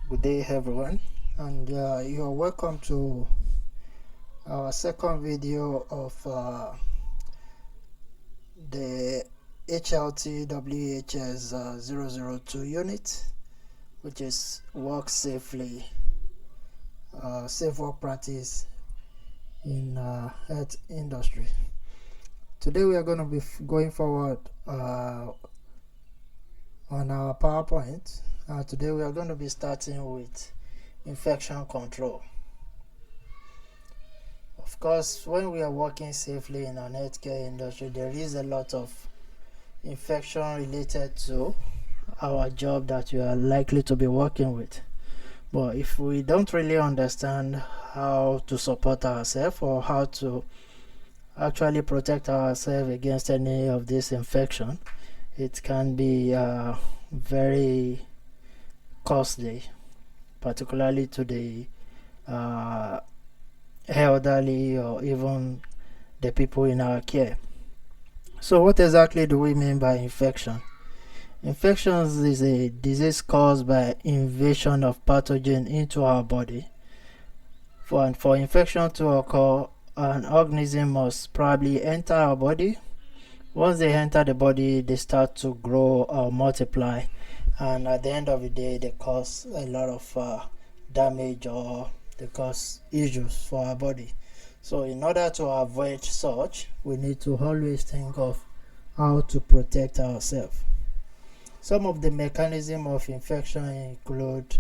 Good day, everyone, and you're welcome to our second video of the HLTWHS002 unit, which is work safely, safe work practice in health industry. Today we are going to be going forward on our PowerPoint. Today we are going to be starting with infection control. Of course, when we are working safely in our healthcare industry, there is a lot of infection related to our job that we are likely to be working with. But if we don't really understand how to support ourselves or how to actually protect ourselves against any of this infection, it can be very costly, particularly to the elderly or even the people in our care. So what exactly do we mean by infection? Infections is a disease caused by invasion of pathogen into our body. For infection to occur, an organism must probably enter our body. Once they enter the body, they start to grow or multiply, and at the end of the day, they cause a lot of damage, or they cause issues for our body. So in order to avoid such, we need to always think of how to protect ourselves. Some of the mechanism of infection include,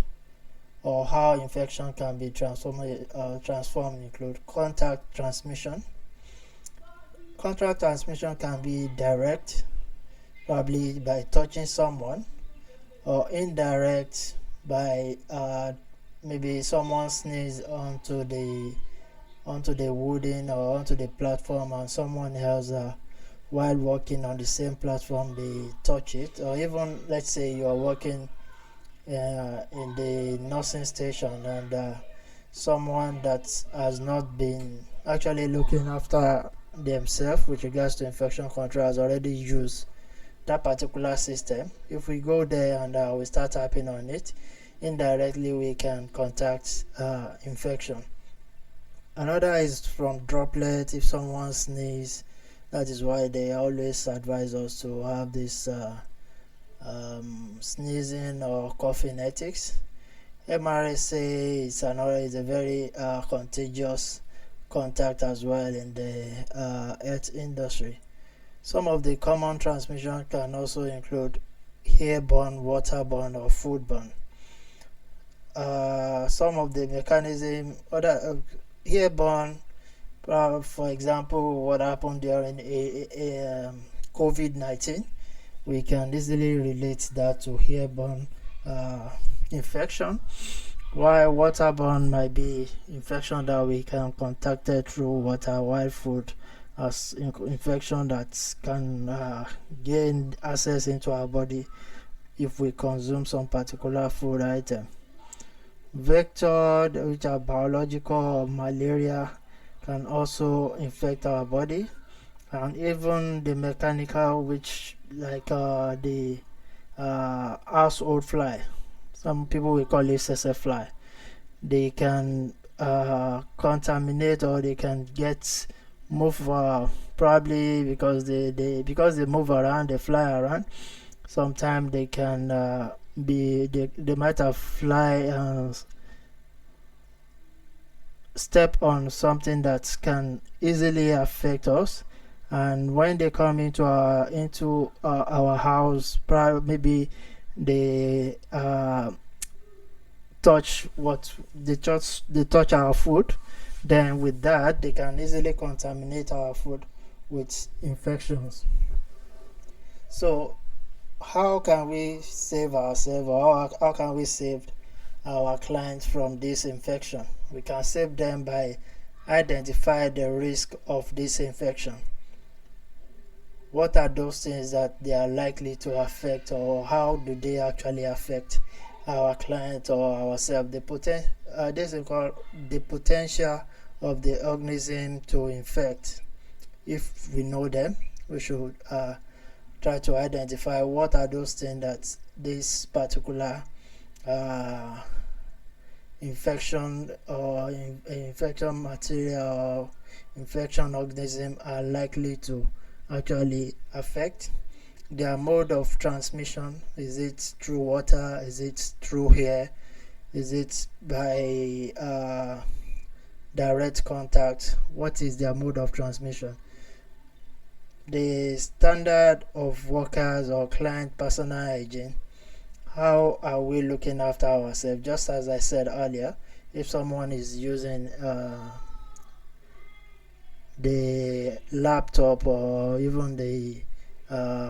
or how infection can be transformed include contact transmission. Contact transmission can be direct, probably by touching someone, or indirect by maybe someone sneeze onto the wooden or onto the platform, and someone else while walking on the same platform they touch it. Or even, let's say you are working in the nursing station, and someone that has not been actually looking after themselves with regards to infection control has already used that particular system. If we go there and we start tapping on it, indirectly we can contact infection. Another is from droplet. If someone sneezes, that is why they always advise us to have this sneezing or coughing ethics. MRSA is a very contagious contact as well in the health industry. Some of the common transmission can also include airborne, waterborne, or foodborne. Some of the mechanism, airborne, for example, what happened during COVID-19, we can easily relate that to airborne infection, while waterborne might be infection that we can contact through water, while food as infection that can gain access into our body if we consume some particular food item. Vector, which are biological, or malaria, can also infect our body, and even the mechanical, which like the household fly, some people will call it SSF fly. They can contaminate, or they can move probably because they move around, they fly around. Sometimes they can they might have fly and step on something that can easily affect us, and when they come into our house, maybe they touch our food, then with that they can easily contaminate our food with infections. So how can we save ourselves, or how can we save our clients from this infection? We can save them by identifying the risk of this infection. What are those things that they are likely to affect, or how do they actually affect our client or ourselves? This is called the potential of the organism to infect. If we know them, we should try to identify what are those things that this particular infection or infection material or infection organism are likely to actually affect. Their mode of transmission, is it through water, is it through air, is it by direct contact? What is their mode of transmission? The standard of workers or client personal hygiene, how are we looking after ourselves? Just as I said earlier, if someone is using the laptop or even the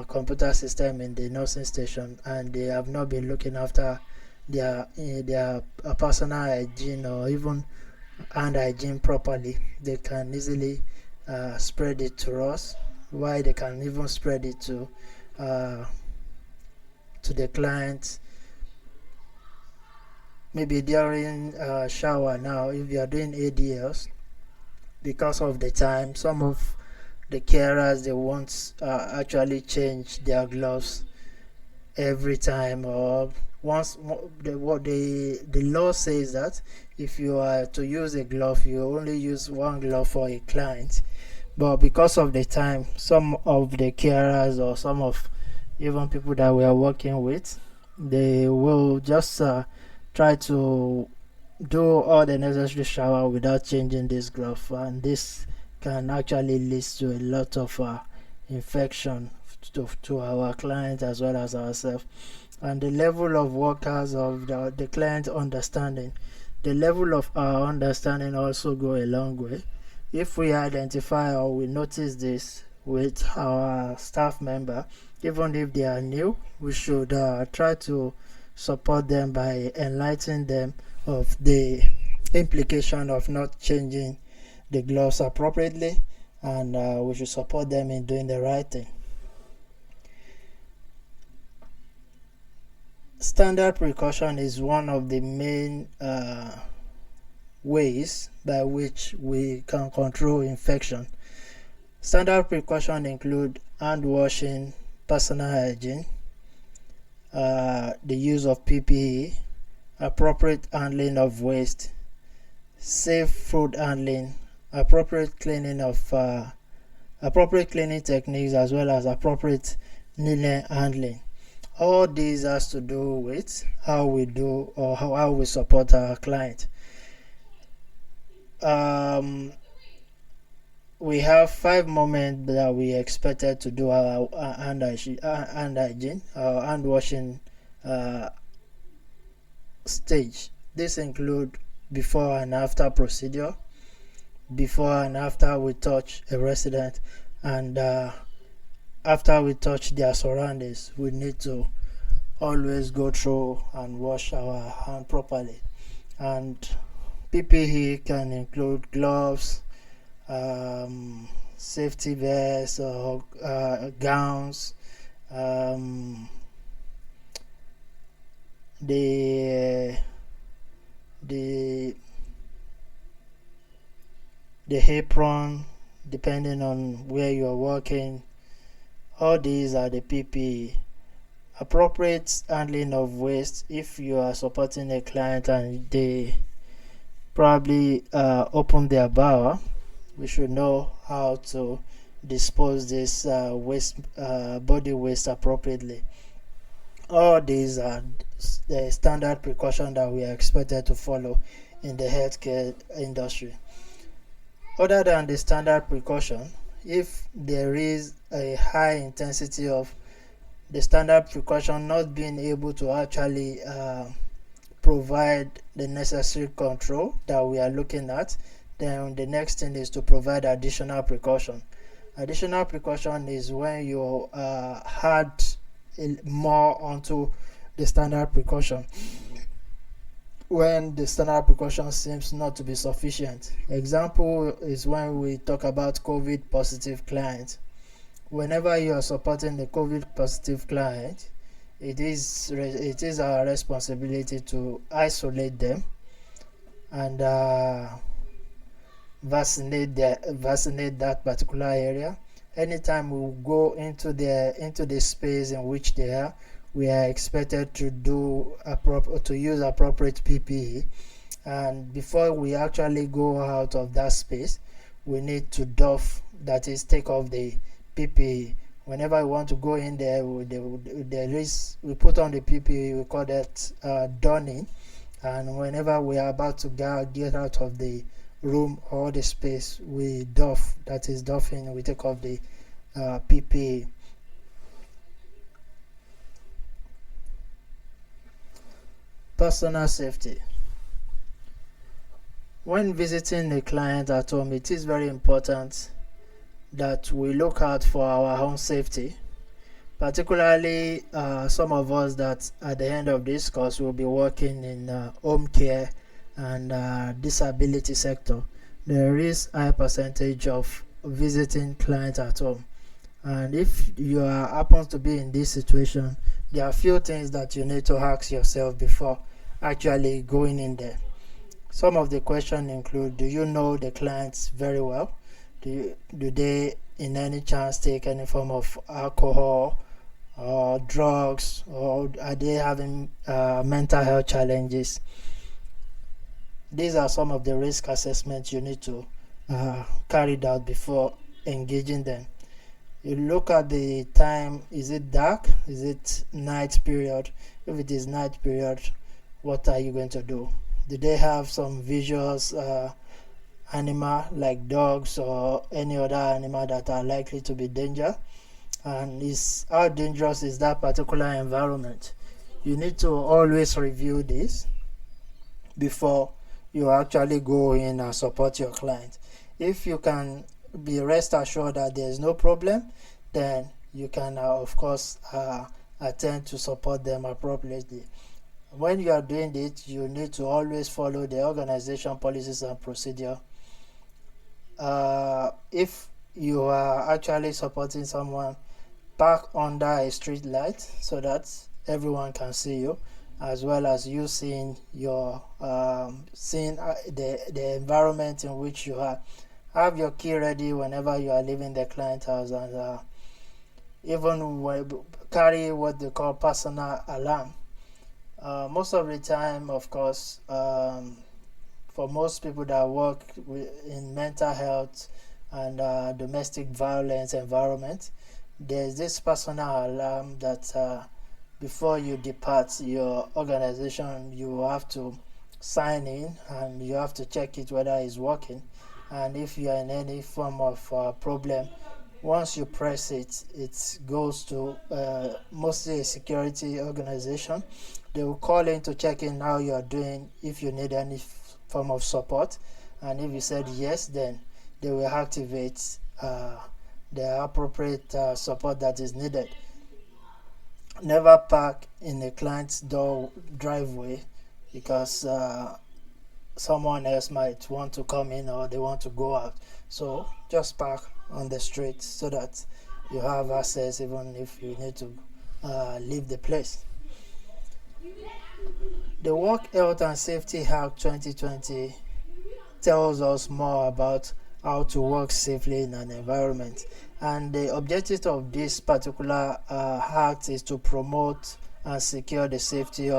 computer system in the nursing station and they have not been looking after their personal hygiene or even hand hygiene properly, they can easily spread it to us. Why they can even spread it to the clients. Maybe during shower now, if you are doing ADLs, because of the time, some of the carers, they won't actually change their gloves every time, or once. The law says that if you are to use a glove, you only use one glove for a client. But because of the time, some of the carers or some of even people that we are working with, they will just try to do all the necessary shower without changing this glove, and this can actually lead to a lot of infection to our clients as well as ourselves. And the level of workers of the client understanding, the level of our understanding also go a long way. If we identify or we notice this with our staff member, even if they are new, we should try to support them by enlightening them of the implication of not changing the gloves appropriately, and we should support them in doing the right thing. Standard precaution is one of the main ways by which we can control infection. Standard precaution include hand washing, personal hygiene, the use of PPE, appropriate handling of waste, safe food handling, appropriate cleaning techniques, as well as appropriate needle handling. All these has to do with how we do or how we support our client. We have 5 moments that we expected to do our hand hygiene, our hand washing stage. This include before and after procedure, before and after we touch a resident, and after we touch their surroundings. We need to always go through and wash our hand properly. And PPE can include gloves, safety vests or gowns, the apron, depending on where you are working. All these are the PPE. Appropriate handling of waste. If you are supporting a client and they probably open their bowel, we should know how to dispose this waste, body waste appropriately. All these are the standard precaution that we are expected to follow in the healthcare industry. Other than the standard precaution, if there is a high intensity of the standard precaution not being able to actually provide the necessary control that we are looking at, then the next thing is to provide additional precaution. Additional precaution is when you add more onto the standard precaution, when the standard precaution seems not to be sufficient. Example is when we talk about COVID positive clients. Whenever you are supporting the COVID positive client, it is our responsibility to isolate them and vaccinate that particular area. Anytime we go into the space in which they are, we are expected to use appropriate PPE, and before we actually go out of that space, we need to doff, that is, take off the PPE. Whenever we want to go in there, we put on the PPE, we call that donning, and whenever we are about to get out of the room or the space, we doff, that is doffing, we take off the PPE. Personal safety. When visiting a client at home, it is very important that we look out for our own safety, particularly some of us that at the end of this course will be working in home care and disability sector. There is a high percentage of visiting clients at home, and if you happen to be in this situation, there are a few things that you need to ask yourself before actually going in there. Some of the questions include: do you know the clients very well? Do they in any chance take any form of alcohol or drugs, or are they having mental health challenges? These are some of the risk assessments you need to carry out before engaging them. You look at the time. Is it dark? Is it night period? If it is night period, what are you going to do? Do they have some visuals animal like dogs or any other animal that are likely to be danger? And how dangerous is that particular environment? You need to always review this before you actually go in and support your client. If you can be rest assured that there is no problem, then you can of course attempt to support them appropriately. When you are doing it, you need to always follow the organization policies and procedure. If you are actually supporting someone, park under a street light so that everyone can see you, as well as you seeing your the environment in which you are. Have your key ready whenever you are leaving the client house, and even carry what they call personal alarm. Most of the time, of course, for most people that work in mental health and domestic violence environment, there's this personal alarm that before you depart your organization, you have to sign in and you have to check it whether it's working. And if you are in any form of problem, once you press it, it goes to mostly a security organization. They will call in to check in how you are doing, if you need any form of support, and if you said yes, then they will activate the appropriate support that is needed. Never park in a client's driveway, because someone else might want to come in or they want to go out. So just park on the street so that you have access even if you need to leave the place. The Work Health and Safety Act 2020 tells us more about how to work safely in an environment, and the objective of this particular act is to promote and secure the safety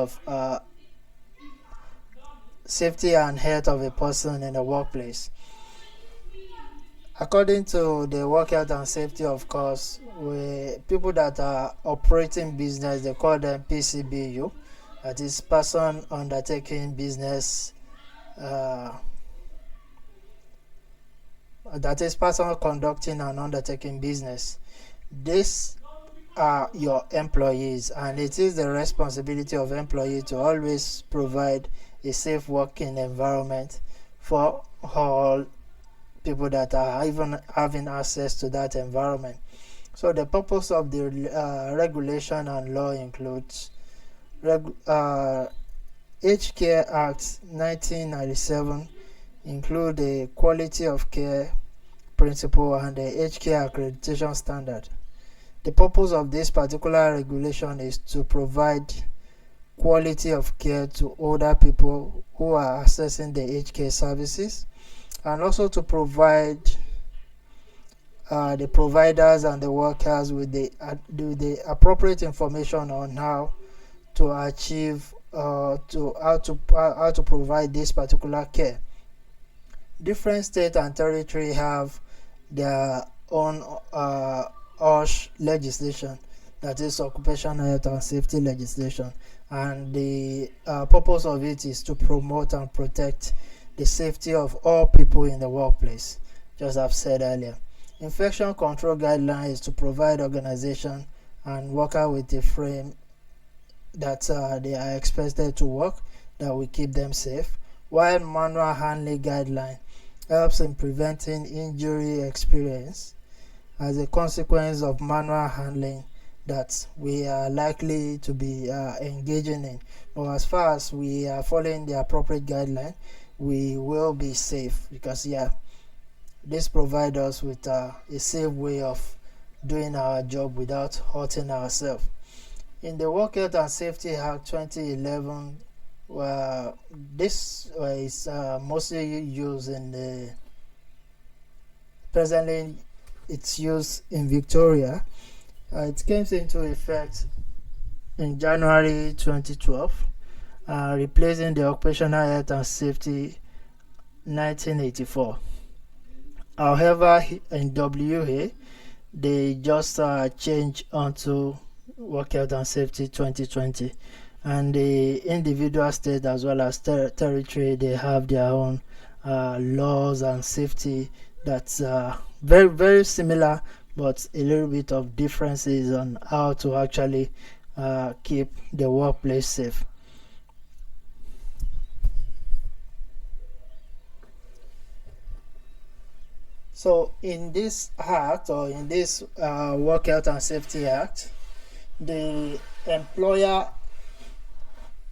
and health of a person in the workplace. According to the Work Health and Safety, of course, people that are operating business, they call them PCBU, that is person undertaking business, that is person conducting and undertaking business. These are your employees, and it is the responsibility of employee to always provide a safe working environment for all people that are even having access to that environment. So the purpose of the regulation and law includes HCare Act 1997 include the quality of care principle and the HCare accreditation standard. The purpose of this particular regulation is to provide quality of care to older people who are accessing the HCare services, and also to provide the providers and the workers with the appropriate information on how to achieve to how to provide this particular care. Different state and territory have their own OSH legislation, that is occupational health and safety legislation, and the purpose of it is to promote and protect the safety of all people in the workplace, just as I've said earlier. Infection control guideline is to provide organization and worker with a frame that they are expected to work that will keep them safe, while manual handling guideline helps in preventing injury experience as a consequence of manual handling that we are likely to be engaging in. But as far as we are following the appropriate guideline, we will be safe, because this provides us with a safe way of doing our job without hurting ourselves. In the Work Health and Safety Act 2011, this is mostly used in the presently it's used in Victoria. It came into effect in January 2012, replacing the Occupational Health and Safety 1984. However, in WA, they just changed onto Work Health and Safety 2020, and the individual state as well as territory, they have their own laws and safety that's very very similar, but a little bit of differences on how to actually keep the workplace safe. So in this act, or in this Work Health and Safety Act, the employer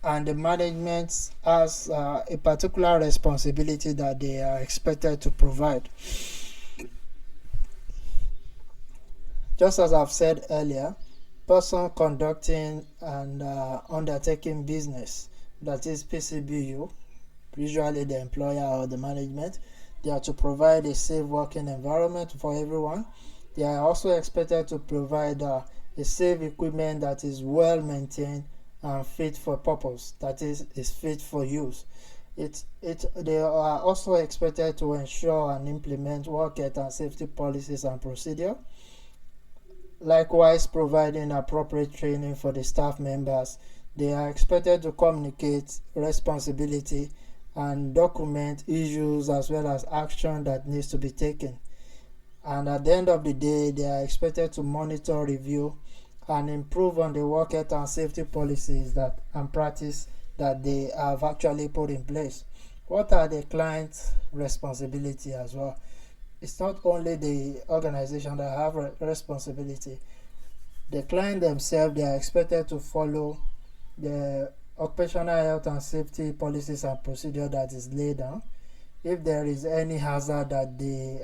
and the management has a particular responsibility that they are expected to provide. Just as I've said earlier, person conducting and undertaking business, that is PCBU, usually the employer or the management, they are to provide a safe working environment for everyone. They are also expected to provide a safe equipment that is well maintained and fit for purpose, that is fit for use. They are also expected to ensure and implement work health and safety policies and procedure. Likewise, providing appropriate training for the staff members. They are expected to communicate responsibility and document issues as well as action that needs to be taken. And at the end of the day, they are expected to monitor, review, and improve on the work health and safety policies that and practice that they have actually put in place. What are the client's responsibility as well? It's not only the organization that have responsibility. The client themselves, they are expected to follow the occupational health and safety policies and procedure that is laid down. If there is any hazard that they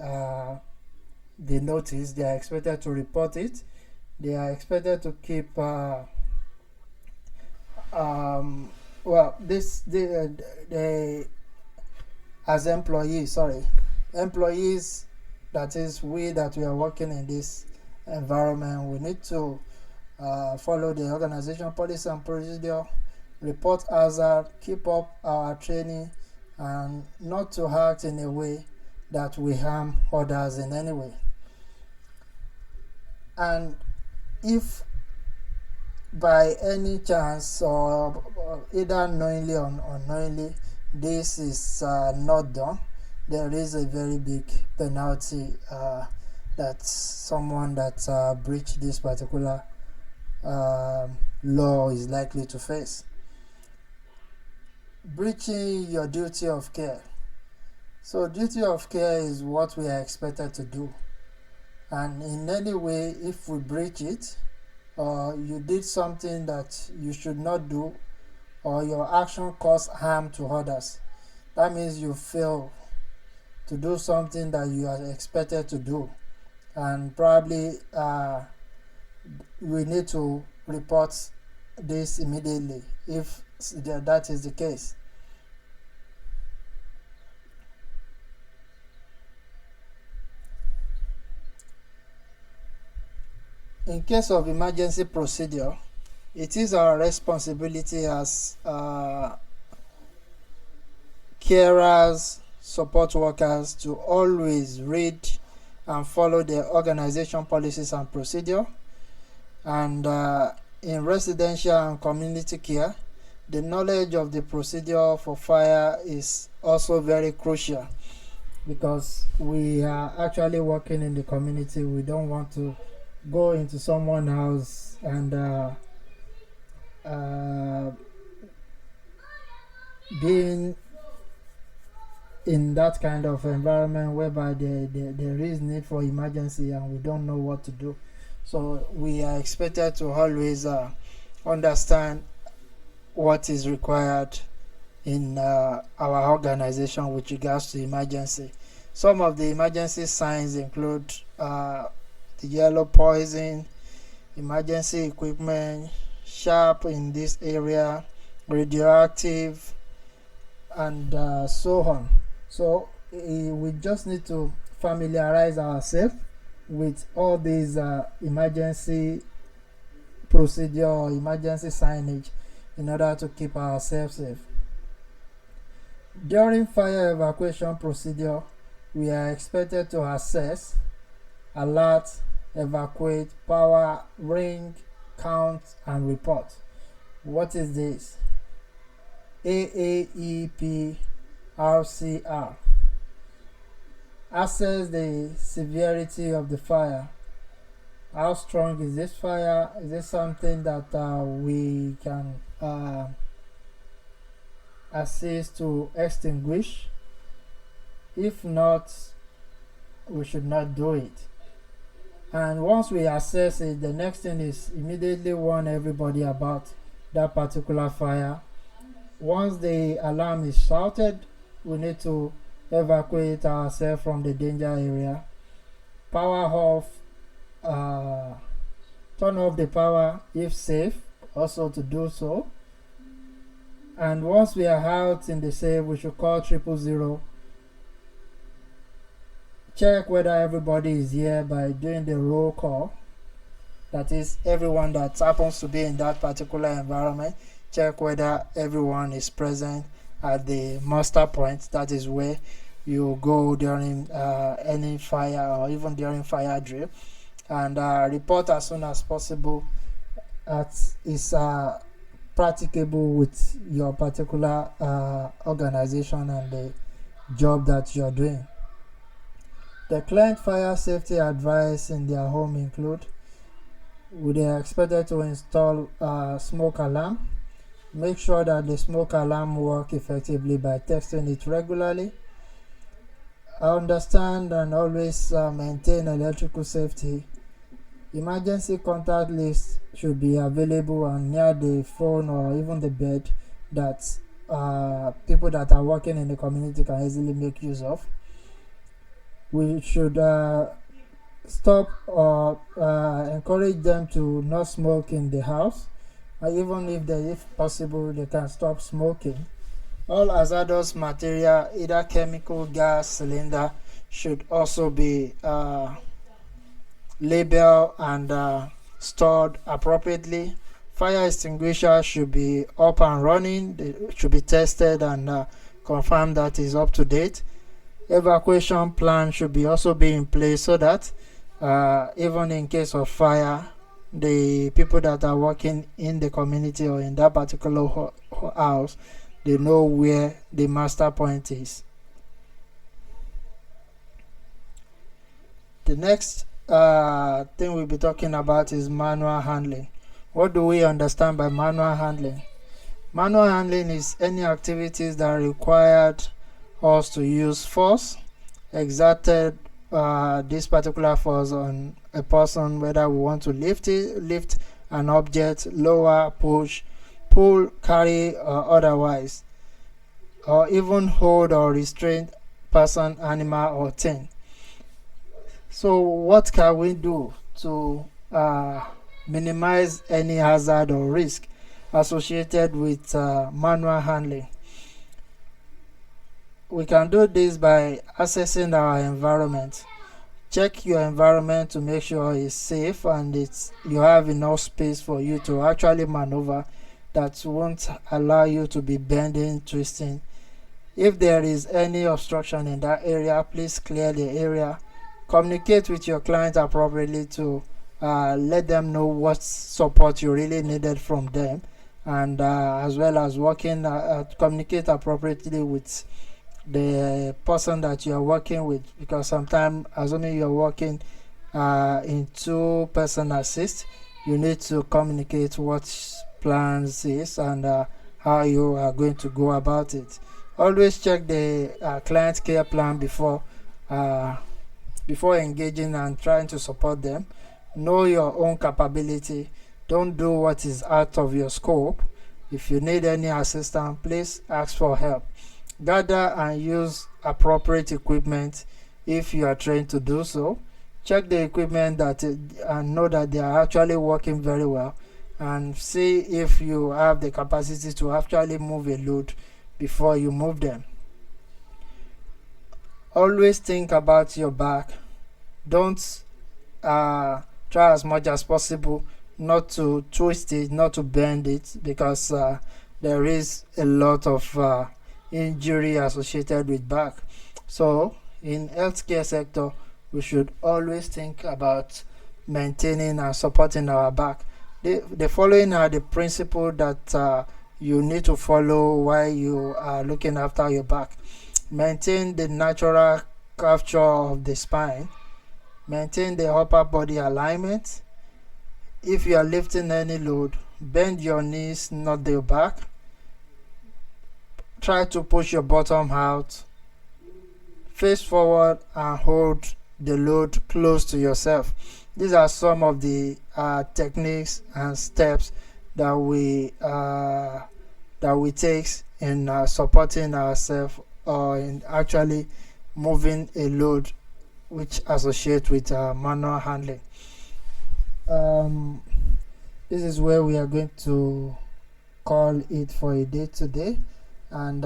notice, they are expected to report it. They are expected to keep as employees, that is we that we are working in this environment, we need to follow the organization policy and procedure, report hazard, keep up our training, and not to act in a way that we harm others in any way. And if by any chance, or either knowingly or unknowingly, this is not done, there is a very big penalty that someone that breached this particular law is likely to face. Breaching your duty of care. So duty of care is what we are expected to do, and in any way, if we breach it, or you did something that you should not do, or your action caused harm to others, that means you fail to do something that you are expected to do, and probably we need to report this immediately if that is the case. In case of emergency procedure, It is our responsibility as carers, support workers to always read and follow the organization policies and procedure. And in residential and community care, the knowledge of the procedure for fire is also very crucial, because we are actually working in the community. We don't want to go into someone's house and being in that kind of environment whereby there is need for emergency and we don't know what to do. So we are expected to always understand what is required in our organization with regards to emergency. Some of the emergency signs include the yellow poison, emergency equipment, sharp in this area, radioactive, and so on. So we just need to familiarize ourselves with all these emergency procedure or emergency signage in order to keep ourselves safe. During fire evacuation procedure, we are expected to assess, alert, evacuate, power, ring, count, and report. What is this? AAEPRCR. Assess the severity of the fire. How strong is this fire? Is this something that we can assist to extinguish? If not, we should not do it. And once we assess it, the next thing is immediately warn everybody about that particular fire. Once the alarm is shouted, we need to evacuate ourselves from the danger area. Power off, turn off the power if safe, also to do so. And once we are out in the safe, we should call 000. Check whether everybody is here by doing the roll call. That is, everyone that happens to be in that particular environment. Check whether everyone is present at the muster point. That is where you go during any fire or even during fire drill, and report as soon as possible as is practicable with your particular organization and the job that you're doing. The client fire safety advice in their home include: they are expected to install smoke alarm. Make sure that the smoke alarm works effectively by testing it regularly. Understand and always maintain electrical safety. Emergency contact list should be available and near the phone or even the bed that people that are working in the community can easily make use of. We should stop or encourage them to not smoke in the house. Even if possible, they can stop smoking. All hazardous material, either chemical, gas, cylinder, should also be labeled and stored appropriately. Fire extinguisher should be up and running. They should be tested and confirmed that is up to date. Evacuation plan should be also be in place so that even in case of fire, the people that are working in the community or in that particular house, they know where the master point is. The next thing we'll be talking about is manual handling. What do we understand by manual handling? Manual handling is any activities that required us to use force, exerted this particular force on a person, whether we want to lift an object, lower, push, pull, carry, or otherwise, or even hold or restrain person, animal, or thing. So what can we do to minimize any hazard or risk associated with manual handling? We can do this by assessing our environment, Check your environment to make sure it's safe and you have enough space for you to actually maneuver, that won't allow you to be bending, twisting. If there is any obstruction in that area, please clear the area. Communicate with your client appropriately to let them know what support you really needed from them, and as well as communicate appropriately with the person that you are working with, because sometimes, assuming you are working in two-person assist, you need to communicate what plans is and how you are going to go about it. Always check the client care plan before engaging and trying to support them. Know your own capability. Don't do what is out of your scope. If you need any assistance, please ask for help. Gather and use appropriate equipment if you are trained to do so. Check the equipment and know that they are actually working very well, and see if you have the capacity to actually move a load before you move them. Always think about your back. Don't try as much as possible not to twist it, not to bend it, because there is a lot of injury associated with back. So in healthcare sector, we should always think about maintaining and supporting our back. The following are the principles that you need to follow while you are looking after your back. Maintain the natural curvature of the spine. Maintain the upper body alignment. If you are lifting any load, bend your knees, not your back. Try to push your bottom out. Face forward and hold the load close to yourself. These are some of the techniques and steps that we take in supporting ourselves, or in actually moving a load which associate with manual handling. This is where we are going to call it for a day today, and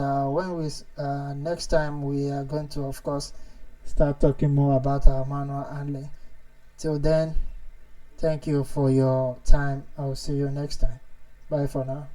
next time we are going to, of course, start talking more about our manual handling. Till then, thank you for your time. I'll see you next time. Bye for now.